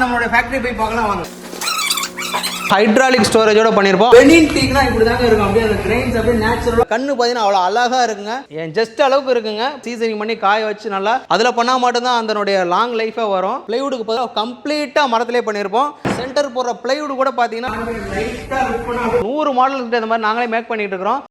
நம்மளோட ஃபேக்டரி போய் பார்க்கலாம் வாங்க. ஹைட்ராலிக் ஸ்டோரேஜோட பண்ணிருப்போம். பெனின் டீக்னா இப்படி தாங்க இருக்கும். அப்படியே அந்த கிரெயின்ஸ் அப்படியே நேச்சுரலா கண்ணு பாத்தீங்கன்னா அவ்வளவு அழகா இருக்குங்க. ஏன் ஜஸ்ட் அளவுக்கு இருக்குங்க. சீசனிங் பண்ணி காய வச்சு நல்லா அதுல பண்ணா மட்டும் தான் அதனுடைய லாங் லைஃபா வரும். பிளைவுட்க்கு பதிலா கம்ப்ளீட்டா மரத்திலே பண்ணிருப்போம். சென்டர் போற பிளைவுட் கூட பாத்தீங்கன்னா 100 மாடல் கிட்ட இந்த மாதிரி நாங்களே மேக் பண்ணிட்டு இருக்கிறோம்.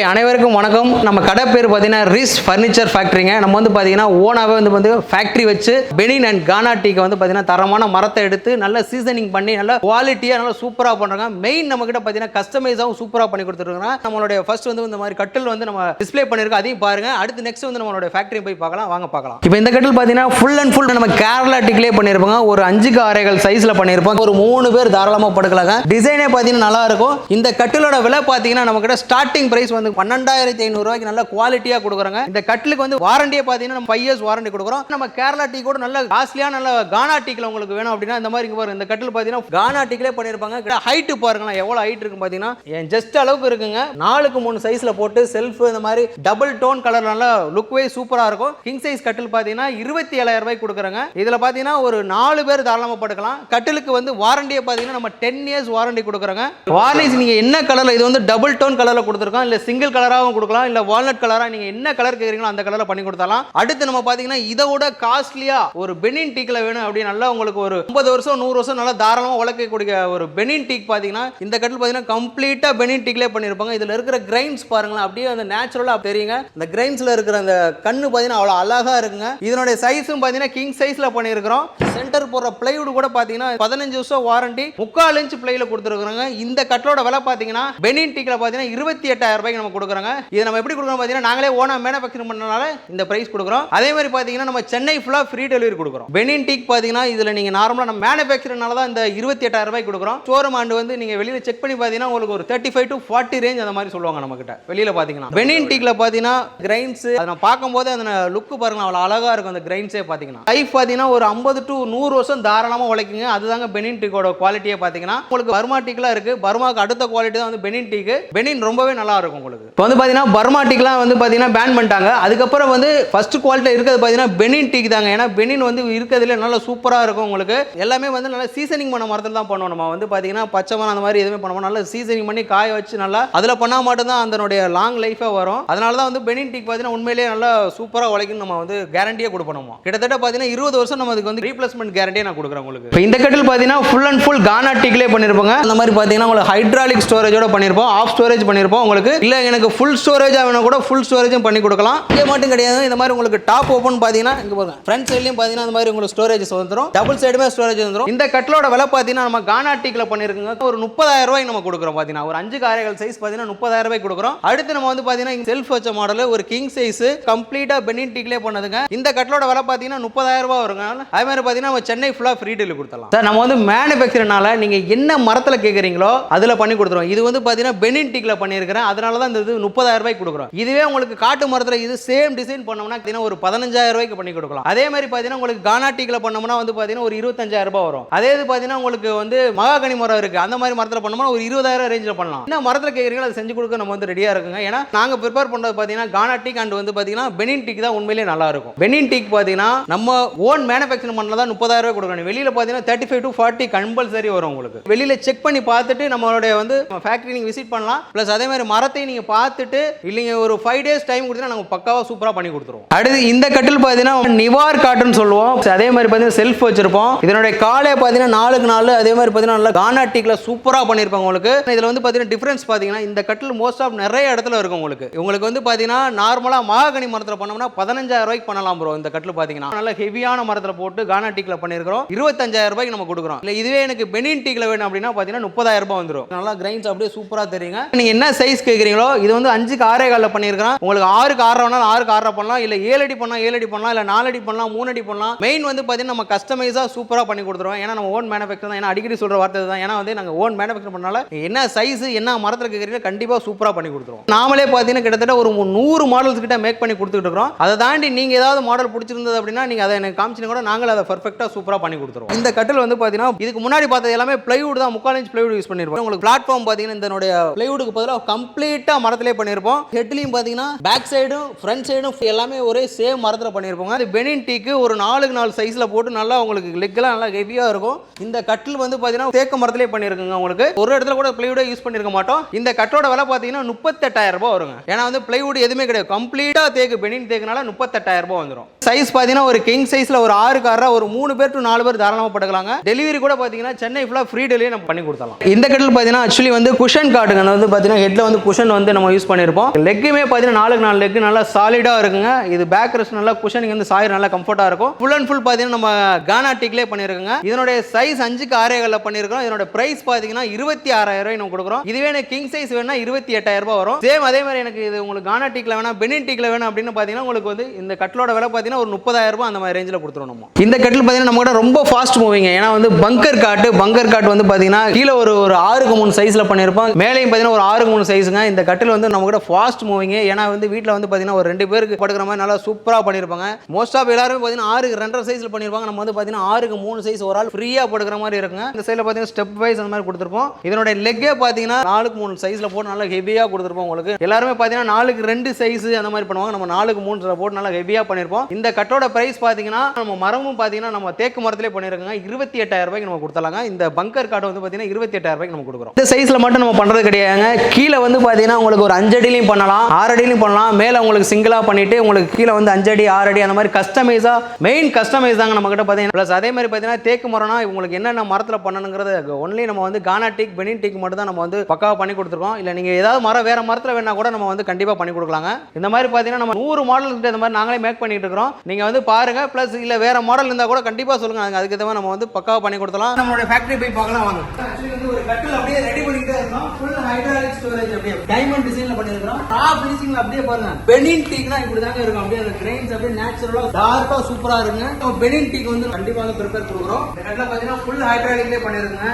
அனைவருக்கும் வணக்கம். நம்ம கடை பேர் பார்த்தீங்கன்னா ரிஸ் ஃபர்னிச்சர் ஃபேக்டரிங்க. நம்ம வந்து பார்த்தீங்கன்னா ஓனாகவே வந்து ஃபேக்டரி வச்சு பெனின் அண்ட் கானா டீக்கு வந்து பார்த்தீங்கன்னா தரமான மரத்தை எடுத்து நல்ல சீசனிங் பண்ணி நல்ல குவாலிட்டியாக நல்லா சூப்பராக பண்ணுறாங்க. மெயின் நம்ம கிட்ட பார்த்தீங்கன்னா கஸ்டமைஸாகவும் சூப்பராக பண்ணி கொடுத்துருக்காங்க. நம்மளுடைய ஃபர்ஸ்ட் வந்து இந்த மாதிரி கட்டில் வந்து நம்ம டிஸ்பிளே பண்ணியிருக்கோம், அதையும் பாருங்க. அடுத்து நெக்ஸ்ட் வந்து நம்மளோட ஃபேக்டரி போய் பார்க்கலாம், வாங்க பார்க்கலாம். இப்போ இந்த கட்டில் பார்த்தீங்கன்னா ஃபுல் அண்ட் ஃபுல் நம்ம கேரளா டீக்லேயே பண்ணியிருப்பாங்க. ஒரு 5 6 சைஸில் பண்ணியிருப்போம். ஒரு 3 பேர் தாராளமாக படுக்கலாங்க. டிசைனே பார்த்தீங்கன்னா நல்லா இருக்கும். இந்த கட்டிலோட விலை பார்த்தீங்கன்னா நம்ம கிட்ட ஸ்டார்டிங் பிரைஸ் வந்து 12,500 ரூபாய்க்கு நல்ல குவாலிட்டியா கொடுக்குறாங்க. இந்த கட்டிலுக்கு வந்து வாரண்டியே பாத்தீங்கன்னா நம்ம 5 இயர்ஸ் வாரண்டி கொடுக்குறோம். நம்ம கேரளா டீ கூட நல்ல காஸ்ட்லியா நல்ல கானா டீக்ல உங்களுக்கு வேணும் அப்படின்னா இந்த மாதிரி இங்க பாருங்க. இந்த கட்டில் பாத்தீங்கன்னா கானா டீக்லே பண்ணிருப்பாங்க. ஹைட் பாருங்களா எவ்வளவு ஹைட் இருக்கு பாத்தீங்கன்னா ஏன் ஜஸ்ட் அளவுக்கு இருக்குங்க. 4க்கு 3 சைஸ்ல போட்டு செல்ஃப் இந்த மாதிரி டபுள் டோன் கலர் நல்ல லுக் வைஸ் சூப்பரா இருக்கும். கிங் சைஸ் கட்டில் பாத்தீங்கன்னா 27,000 ரூபாய்க்கு கொடுக்குறாங்க. இதுல பாத்தீங்கன்னா ஒரு 4 பேர் தாராளமா படுக்கலாம். கட்டிலுக்கு வந்து வாரண்டியே பாத்தீங்கன்னா நம்ம 10 இயர்ஸ் வாரண்டி கொடுக்குறாங்க. வார்னிஷ் நீங்க என்ன கலர்ல, இது வந்து டபுள் டோன் கலர்ல கொடுத்துருக்கோம், இல்ல சிங்கிள் கலராகவும் கொடுக்கலாம், இல்ல வால்நட் கலரா நீங்க என்ன கலர் கேக்குறீங்களோ அந்த கலர்ல பண்ணி கொடுத்தாலாம். அடுத்து நம்ம பாத்தீங்கன்னா இதோட காஸ்ட்லியா ஒரு பெனின் டீக்ல வேணும் அப்படி நல்லா உங்களுக்கு ஒரு 50 வருஷம் 100 வருஷம் நல்லா தாராளமா உழைக்கக்கூடிய ஒரு பெனின் டீக் பாத்தீங்கன்னா இந்த கட்டில் பாத்தீங்கன்னா கம்ப்ளீட்டா பெனின் டீக்லே பண்ணிருப்பாங்க. இதுல இருக்கிற கிரைன்ஸ் பாருங்களேன், அப்படியே அந்த நேச்சுரலா தெரியுங்க. இந்த கிரைன்ஸ்ல இருக்கிற அந்த கண்ணு பாத்தீங்கன்னா அவ்வளவு அழகா இருக்குங்க. இதனுடைய சைஸும் பாத்தீங்கன்னா கிங் சைஸ்ல பண்ணிருக்கிறோம். சென்டர் போற பிளைவுட் கூட பாத்தீங்கன்னா 15 வருஷம் வாரண்டி 3/4 இன்ச் பிளைல கொடுத்துருக்காங்க. இந்த கட்டிலோட விலை பாத்தீங்கன்னா பெனின் டீக்ல பாத்தீங்கன்னா 28,000 ரூபாய்க்கு நம்ம கொடுக்குறாங்க. இது நம்ம எப்படி கொடுக்குறோம் பாத்தீங்கன்னா நாங்களே ஓனா மேனுஃபேக்சரிங் பண்ணனால இந்த பிரைஸ் கொடுக்குறோம். அதே மாதிரி பாத்தீங்கன்னா நம்ம சென்னை ஃபுல்லா ஃப்ரீ டெலிவரி கொடுக்குறோம். பெனின் டீக் பாத்தீங்கன்னா இதுல நீங்க நார்மலா நம்ம மேனுஃபேக்சரிங்னால தான் இந்த 28,000 ரூபாய்க்கு கொடுக்குறோம். ஷோரூம் ஆண்டு வந்து நீங்க வெளியில செக் பண்ணி பாத்தீங்கன்னா உங்களுக்கு ஒரு 35 to 40 ரேஞ்ச் அந்த மாதிரி சொல்லுவாங்க நம்ம கிட்ட வெளியில பாத்தீங்கன்னா. பெனின் டீக்ல பாத்தீங்கன்னா கிரைன்ஸ் அதை நான் பார்க்கும்போது அந்த லுக் பாருங்க அவ்வளவு அழகா இருக்கும். அந்த கிரைன்ஸே பாத்தீங்கன்னா லைஃப் பாத்தீங்கன்னா ஒரு 50 to 100 வருஷம் தாராளமா உழைக்குங்க. அதுதாங்க பெனின் டீக்கோட குவாலிட்டியே பாத்தீங்கன்னா. உங்களுக்கு பர்மா டீக்லாம் இருக்கு. பர்மாக்கு அடுத்த குவாலிட்டி தான் வந்து பெனின் டீக். பெனின் ரொம்பவே நல்லா இருக்கும் உங்களுக்கு. இப்போ வந்து பாத்தீங்கன்னா பர்மா டீக்லாம் வந்து பாத்தீங்கன்னா பேன் பண்ணிட்டாங்க. அதுக்கப்புறம் வந்து ஃபர்ஸ்ட் குவாலிட்டில இருக்கிறது பாத்தீங்கன்னா பெனின் டீக் தாங்க. ஏன்னா பெனின் வந்து இருக்கிறதுல நல்லா சூப்பரா இருக்கும் உங்களுக்கு. எல்லாமே வந்து நல்லா சீசனிங் பண்ண மரத்துல தான் பண்ணுவோம். நம்ம வந்து பாத்தீங்கன்னா பச்சை மரம் அந்த மாதிரி எதுவுமே பண்ணுவோம். நல்லா சீசனிங் பண்ணி காய வச்சு நல்லா அதுல பண்ணா மட்டும் தான் அதனுடைய லாங் லைஃபா வரும். அதனால தான் வந்து பெனின் டீக் பாத்தீங்கன்னா உண்மையிலேயே நல்லா சூப்பரா உழைக்கும். நம்ம வந்து கேரண்டியே கொடுப்போம். கிட்டத்தட்ட பாத்தீங்கன்னா 20 வருஷம் நம்ம அதுக்கு வந்து ரீப்ளேஸ்மெண்ட் கேரண்டியே நான் கொடுக்குறேன் உங்களுக்கு. இப்போ இந்த கட்டில் பாத்தீங்கன்னா ஃபுல் அண்ட் ஃபுல் கானா டீக்லே பண்ணிருப்பாங்க. அந்த மாதிரி பாத்தீங்கன்னா உங்களுக்கு ஹைட்ராலிக் ஸ்டோரேஜோட பண்ணிருப்போம், ஆஃப் ஸ்டோரேஜ் பண்ணிருப்போம். உங்களுக்கு இல்ல எனக்கு ஃபுல் ஸ்டோரேஜ் வேணும் கூட ஃபுல் ஸ்டோரேஜும் பண்ணி கொடுக்கலாம். இது மட்டும் கிடையாது, இந்த மாதிரி உங்களுக்கு டாப் ஓபன் பாத்தீங்கன்னா இங்க பாருங்க ஃப்ரண்ட் சைடுலயும் பாத்தீங்கன்னா இந்த மாதிரி உங்களுக்கு ஸ்டோரேஜ் வந்துரும். டபுள் சைடுமே ஸ்டோரேஜ் வந்துரும். இந்த கட்டிலோட விலை பாத்தீங்கன்னா நம்ம கானா டீக்ல பண்ணிருக்கோங்க. ஒரு 30,000 ரூபாய்க்கு நம்ம கொடுக்குறோம். பாத்தீங்கன்னா ஒரு 5 6 சைஸ் பாத்தீங்கன்னா 30,000 ரூபாய்க்கு கொடுக்குறோம். அடுத்து நம்ம வந்து பாத்தீங்கன்னா செல்ஃப் வச்ச மாடல் ஒரு கிங் சைஸ் கம்ப்ளீட்டா பெனின் டீக்லே பண்ணதுங்க. இந்த கட்டிலோட விலை பாத்தீங்கன்னா 30,000 ரூபாய் வருங்க. அதே மாதிரி பாத்தீங்கன்னா நம்ம சென்னை ஃபுல்லா ஃப்ரீ டெலிவரி கொடுத்தலாம். சார் நம்ம வந்து மேனுஃபேக்சர்னால நீங்க என்ன மரத்துல கேக்குறீங்களோ அதுல பண்ணி கொடுத்துருவோம். இது வந்து பாத்தீங்கன்னா பெனின் டீக்ல பண்ணிருக்கிறேன். அதனால தான் இந்த 30,000 ரூபாய்க்கு கொடுக்குறோம். இதுவே உங்களுக்கு காட்டு மரத்துல இது சேம் டிசைன் பண்ணோம்னா ஒரு 15,000 ரூபாய்க்கு பண்ணி கொடுக்கலாம். அதே மாதிரி பாத்தீங்கன்னா உங்களுக்கு கானா டீக்ல பண்ணோம்னா வந்து பாத்தீங்கன்னா ஒரு 25,000 ரூபாய் வரும். அதே இது பாத்தீங்கன்னா உங்களுக்கு வந்து மகாகனி மரம் இருக்கு, அந்த மாதிரி மரத்துல பண்ணோம்னா ஒரு 20,000 ரேஞ்சில் பண்ணலாம். என்ன மரத்துல கேக்குறீங்களோ அதை செஞ்சு கொடுக்க நம்ம வந்து ரெடியா இருக்குங்க. ஏன்னா நாங்க ப்ரிப்பேர் பண்றது பாத்தீங்கன்னா கானா டீக் அண்ட் வந்து பாத்தீங்கன்னா பெனின் டீக் தான் உண்மையிலேயே நல்லா இருக்கும். பெனின் டீக் பாத்தீங்கன்னா நம்ம ஓன் மேனுஃபேக்சரிங் பண்ணல தான் 30,000 ரூபாய் கொடுக்கணும். வெளியில பாத்தீங்கன்னா 35 to 40 கம்பல்சரி வரும் உங்களுக்கு. வெளியில செக் பண்ணி பார்த்துட்டு நம்மளுடைய வந்து ஃபேக்டரி நீங்க விசிட் பண்ணலாம். பிளஸ் அதே மாதிரி மரத்தை நீங்க பார்த்துட்டு இல்லைங்க ஒரு 5 டேஸ் டைம் கொடுத்தா நாங்க பக்காவா சூப்பரா பண்ணி கொடுத்துருவோம். அடுத்து இந்த கட்டில் பாத்தீங்கன்னா நிவார் காட்டன் சொல்லுவோம். அதே மாதிரி பாத்தீங்கன்னா செல்ஃப் வச்சிருப்போம். இதனுடைய காலே பாத்தீங்கன்னா 4க்கு 4 அதே மாதிரி பாத்தீங்கன்னா நல்லா கானா டீக்ல சூப்பரா பண்ணிருப்பாங்க உங்களுக்கு. இதுல வந்து பாத்தீங்கன்னா டிஃபரன்ஸ் பாத்தீங்கன்னா இந்த கட்டில் மோஸ்ட் ஆஃப் நிறைய இடத்துல இருக்கும் உங்களுக்கு. உங்களுக்கு வந்து பாத்தீங்கன்னா நார்மலா மகாகனி மரத்துல பண்ணோம்னா 15,000 ரூபாய்க்கு பண்ணலாம் ப்ரோ. இந்த கட்டில் பாத்தீங்கன்னா நல்ல ஹெவியான மரத்துல போட்டு கானா டீக்ல பண்ணிருக்கோம் 25000 ரூபாய்க்கு நம்ம கொடுக்குறோம். இல்ல இதுவே எனக்கு பெனின் டீக்ல வேணும் அப்படின்னா பாத்தீங்கன்னா 30000 ரூபாய் வந்துரும். நல்லா கிரைன்ஸ் அப்படியே சூப்பரா தெரியுங்க. நீங்க என்ன சைஸ் கேக்குறீங்களோ இது வந்து 5க்கு 6.25 பண்ணிருக்கோம். உங்களுக்கு 6க்கு 6 வேணாலும் 6க்கு 6 பண்ணலாம், இல்ல 7 அடி பண்ணலாம் 7 அடி பண்ணலாம், இல்ல 4 அடி பண்ணலாம் 3 அடி பண்ணலாம். மெயின் வந்து பாத்தீங்கன்னா நம்ம கஸ்டமைஸா சூப்பரா பண்ணி கொடுத்துருவோம். ஏன்னா நம்ம ஓன் மேனுஃபேக்சர் தான். ஏன்னா அடிக்கடி சொல்ற வார்த்தை தான். ஏன்னா வந்து நாங்க ஓன் மேனுஃபேக்சர் பண்ணனால என்ன சைஸ் என்ன மரத்துல கேக்குறீங்க கண்டிப்பா சூப்பரா பண்ணி கொடுத்துருவோம். நாமளே பாத்தீங்கன்னா கிட்டத்தட்ட ஒரு 100 மாடல்ஸ் கிட்ட மேக் பண்ணி கொடுத்துட்டு இருக்கோம். அதை தாண்டி நீங்க ஏதாவது மாடல் பிடிச்சிருந்தது அப்படின்னா நீங்க அதை எனக்கு காமிச்சினா கூட நாங்களே அதை பெர்ஃபெக்ட்டா சூப்பரா பண்ணி கொடுத்துருவோம். இந்த கட்டில் வந்து பாத்தீங்கன்னா இதுக்கு முன்னாடி பார்த்தது எல்லாமே பிளைவுட் தான், 3/4 இன்ச் பிளைவுட் யூஸ் பண்ணிருப்போம். உங்களுக்கு பிளாட்ஃபார்ம் பாத்தீங்கன்னா இதனுடைய பிளைவுட்க்கு பதிலா கம்ப்ளீட்டா மரத்திலே பண்ணிருப்போம். ஹெட்லயும் பாத்தீங்கன்னா பேக் சைடும் ஃப்ரண்ட் சைடும் எல்லாமே ஒரே சேம் மரத்துல பண்ணிருப்போம். அது பெனின் டீக்கு ஒரு 4க்கு 4 சைஸ்ல போட்டு நல்லா உங்களுக்கு லெக்லாம் நல்லா ஹெவியா இருக்கும். இந்த கட்டில் வந்து பாத்தீங்கன்னா தேக்கு மரத்திலே பண்ணிருக்குங்க. உங்களுக்கு ஒரு இடத்துல கூட பிளைவுட் யூஸ் பண்ணிருக்க மாட்டோம். இந்த கட்டோட விலை பாத்தீங்கன்னா 38000 ரூபாய் வருங்க. ஏன்னா வந்து பிளைவுட் எதுவுமே கிடையாது, கம்ப்ளீட்டா தேக்கு பெனின் தேக்குனால 38000 ரூபாய் வந்துரும். சைஸ் பாத்தீங்கன்னா ஒரு கிங் சைஸ்ல ஒரு 6க்கு 6 ஒரு 3 பேர் டு 4 பேர் தாராளமா படுக்கலாங்க. டெலிவரி கூட பாத்தீங்கன்னா சென்னை ஃபுல்லா ஃப்ரீ டெலிவரி நம்ம பண்ணி கொடுத்தலாம். இந்த கட்டில் பாத்தீங்கன்னா ஆக்சுவலி வந்து குஷன் காட்டுங்க. வந்து பாத்தீங்கன்னா ஹெட்ல வந்து குஷன் வந்து நம்ம யூஸ் பண்ணிருப்போம். லெக்குமே பாத்தீங்கன்னா 4க்கு 4 லெக் நல்லா சாலிடா இருக்குங்க. இது பேக் ரெஸ்ட் நல்லா குஷனிங் வந்து சாயர் நல்லா கம்ஃபர்ட்டா இருக்கும். ஃபுல் அண்ட் ஃபுல் பாத்தீங்கன்னா நம்ம கானா டீக்லே பண்ணிருக்கோங்க. இதனுடைய சைஸ் 5க்கு 6.25 பண்ணிருக்கோம். இதனோட பிரைஸ் பாத்தீங்கன்னா 26000 ரூபாய் நம்ம கொடுக்குறோம். இதுவே எனக்கு கிங் சைஸ் வேணா 28000 ரூபாய் வரும். சேம் அதே மாதிரி எனக்கு இது உங்களுக்கு கானா டீக்ல வேணா பெனின் டீக்ல வேணும் அப்படின்னு பாத்தீங்கன்னா உங்களுக்கு வந்து இந்த கட்டிலோட விலை பாத்தீங்கன்னா ஒரு 30000 ரூபாய் அந்த மாதிரி ரேஞ்சில் கொடுத்துருவோம். நம்ம இந்த கட்டில் பாத்தீங்கன்னா நம்ம கூட ரொம்ப ஃபாஸ்ட் மூவிங். ஏன்னா வந்து பங்கர் காட் வந்து பாத்தீங்கன்னா கீழே ஒரு 6க்கு 3 சைஸ்ல பண்ணிருப்போம். மேலேயும் பாத்தீங்கன்னா ஒரு 6க்கு 3 சைஸ்ங்க. இந்த கட்டில் வந்து நம்ம கூட ஃபாஸ்ட் மூவிங். ஏன்னா வந்து வீட்டில் வந்து பாத்தீங்கன்னா ஒரு 2 பேருக்கு படுக்கிற மாதிரி நல்லா சூப்பரா பண்ணிருப்பாங்க. மோஸ்ட் ஆஃப் எல்லாரும் பாத்தீங்கன்னா 6க்கு 2.5 சைஸ்ல பண்ணிருப்பாங்க. நம்ம வந்து பாத்தீங்கன்னா 6க்கு 3 சைஸ் ஒரு ஆள் ஃப்ரீயா படுக்கிற மாதிரி இருக்குங்க. இந்த சைடுல பாத்தீங்கன்னா ஸ்டெப் வைஸ் அந்த மாதிரி கொடுத்துருப்போம். இதனோட லெக்கே பாத்தீங்கன்னா 4க்கு 3 சைஸ்ல போட்டு நல்லா ஹெவியா கொடுத்துருப்போம். உங்களுக்கு எல்லாருமே பாத்தீங்கன்னா 4க்கு 2 சைஸ் அந்த மாதிரி பண்ணுவாங்க. நம்ம 4க்கு 3 போட்டு நல்லா ஹெவியா பண்ணிருப்போம். இந்த கட்டோட பிரைஸ் பாத்தீங்கன்னா நம்ம மரமும் பாத்தீங்கன்னா நம்ம தேக்கு மரத்திலே பண்ணிருக்கோங்க. 28000 ரூபாய்க்கு நம்ம கொடுத்தலாங்க. இந்த பங்கர் காட் வந்து பாத்தீங்கன்னா 28000 ரூபாய்க்கு நம்ம கொடுக்குறோம். இந்த சைஸ்ல மட்டும் நம்ம பண்றது கிடையாதுங்க. கீழே வந்து பாத்தீங்கன்னா உங்களுக்கு ஒரு 5 அடிலையும் பண்ணலாம், 6 அடிலையும் பண்ணலாம். மேல உங்களுக்கு சிங்கிளா பண்ணிட்டு உங்களுக்கு கீழே வந்து 5 அடி 6 அடி அந்த மாதிரி கஸ்டமைஸா மெயின் கஸ்டமைஸ் தாங்க நம்ம கிட்ட பாத்தீங்கன்னா. பிளஸ் அதே மாதிரி பாத்தீங்கன்னா தேக்கு மரம்னா உங்களுக்கு என்னென்ன மரத்துல பண்ணணுங்கிறது ஒன்லி நம்ம வந்து கானா டீக் பெனின் டீக் மட்டும் தான் நம்ம வந்து பக்காவா பண்ணி கொடுத்துருக்கோம். இல்ல நீங்க ஏதாவது மரம் வேற மரத்துல வேணா கூட நம்ம வந்து கண்டிப்பா பண்ணி கொடுக்கலாங்க. இந்த மாதிரி பாத்தீங்கன்னா நம்ம 100 மாடல் கிட்ட இந்த மாதிரி நாங்களே மேக் பண்ணிட்டு இருக்கோம். நீங்க வந்து பாருங்க. பிளஸ் இல்ல வேற மாடல் இருந்தா கூட கண்டிப்பா சொல்லுங்க. அதுக்கு ஏத்த மாதிரி நம்ம வந்து பக்காவா பண்ணி கொடுத்தலாம். நம்மளோட ஃபேக்டரி போய் பார்க்கலாம் வாங்க. ஆக்சுவலி வந்து ஒரு கட்டில் அப்படியே ரெடி பண்ணிட்டே இருக்கோம். ஃபுல் ஹைட்ராலிக் ஸ்டோரேஜ் அப்படியே டைமண்ட் டிசைன்ல பண்ணிருக்கோம். டாப் ஃபினிஷிங்ல அப்படியே பாருங்க. பெனின் டீக்னா இப்படி தாங்க இருக்கும். அப்படியே அந்த கிரெயின்ஸ் அப்படியே நேச்சுரலா டார்க்கா சூப்பரா இருக்குங்க. நம்ம பெனின் டீக் வந்து கண்டிப்பா வந்து ப்ரிப்பேர் கொடுக்குறோம். இந்த கட்டில பாத்தீங்கன்னா ஃபுல் ஹைட்ராலிக்லயே பண்ணிருக்கோங்க.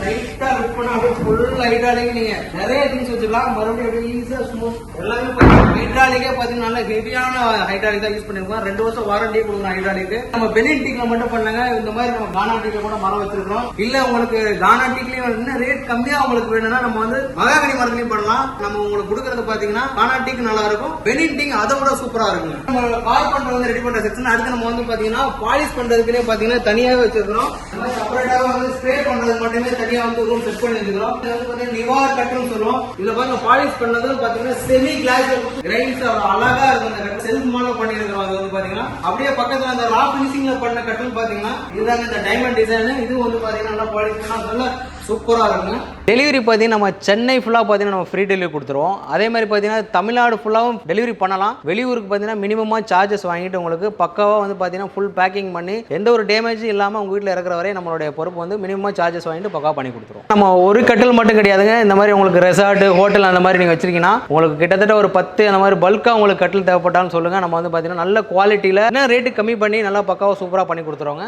லைட்டா லிஃப்ட் பண்ணா அப்படியே ஃபுல் ஹைட்ராலிக். நீங்க நிறைய திங்ஸ் வச்சுக்கலாம். மறுபடியும் அப்படியே ஈஸியா ஸ்மூத் எல்லாமே ஹைட்ராலிக்கே பாத்தீங்கன்னா நல்ல ஹெவியான ஹைட்ராலிக் தான் யூஸ் பண்ணிருக்கோம். 2 வருஷம் வாரண்டியே கொடுக்குறோம் ஹைட்ராலிக். நம்ம பெனின் டீக்ல மட்டும் பண்ணாங்க. இந்த மாதிரி நம்ம கானா டீக்ல கூட மரம் வச்சிருக்கோம். இல்ல உங்களுக்கு கானா டீக்லயும் என்ன ரேட் கம்மியா உங்களுக்கு வேணும்னா நம்ம வந்து மகாகனி மரத்துலயும் பண்ணலாம். நம்ம உங்களுக்கு கொடுக்கறது பாத்தீங்கன்னா கானா டீக் நல்லா இருக்கும். பெனின் டீக் அதை விட சூப்பரா இருக்குங்க. நம்ம கால் பண்றது வந்து ரெடி பண்ற செக்ஷன். அடுத்து நம்ம வந்து பாத்தீங்கன்னா பாலிஷ் பண்றதுக்குன்னே பாத்தீங்கன்னா தனியாவே வச்சிருக்கோம். செப்பரேட்டாவே வந்து ஸ்ப்ரே பண்றதுக்கு மட்டுமே தனியா வந்து ரூம் செட் பண்ணி வச்சிருக்கோம். இது வந்து பாத்தீங்கன்னா நிவார் கட்டுன்னு சொல்லுவோம். இதுல பாருங்க பாலிஷ் பண்ணது பாத்தீங்கன்னா செமி கிளாஸ் கிரைன்ஸ் அழகா இருக்கும். அந்த செல்ஃப் மாடல் பண்ணிருக்கிறோம். அது வந்து பாத்தீங்கன்னா அப்படியே பக்கத்துல அந்த ரா பினிஷிங்ல பண்ண கட்டில் பாத்தீங்கன்னா இதுதாங்க இந்த டைமண்ட் டிசைன். இது வந்து பாத்தீங்கன்னா நல்லா பாலிஷ் பண்ணா நல்லா சூப்பரா இருக்கும். டெலிவரி பாத்தீங்கன்னா நம்ம சென்னை ஃபுல்லா பாத்தீங்கன்னா நம்ம ஃப்ரீ டெலிவரி கொடுத்துருவோம். அதே மாதிரி பாத்தீங்கன்னா தமிழ்நாடு ஃபுல்லாவும் டெலிவரி பண்ணலாம். வெளியூருக்கு பாத்தீங்கன்னா மினிமமா சார்ஜஸ் வாங்கிட்டு உங்களுக்கு பக்காவா வந்து பாத்தீங்கன்னா ஃபுல் பேக்கிங் பண்ணி எந்த ஒரு டேமேஜும் இல்லாம உங்க வீட்டில் இருக்கிற வரை நம்மளுடைய பொறுப்பு வந்து மினிமமா சார்ஜஸ் வாங்கிட்டு பக்காவா பண்ணி கொடுத்துருவோம். நம்ம ஒரு கட்டில் மட்டும் கிடையாதுங்க. இந்த மாதிரி உங்களுக்கு ரெசார்ட் ஹோட்டல் அந்த மாதிரி நீங்க வச்சிருக்கீங்கன்னா உங்களுக்கு கிட்டத்தட்ட ஒரு 10 அந்த மாதிரி பல்கா உங்களுக்கு கட்டில் தேவைப்பட்டாலும் சொல்லுங்க. நம்ம வந்து பாத்தீங்கன்னா நல்ல குவாலிட்டியில ரேட்டு கம்மி பண்ணி நல்லா பக்காவா சூப்பரா பண்ணி கொடுத்துருவோங்க.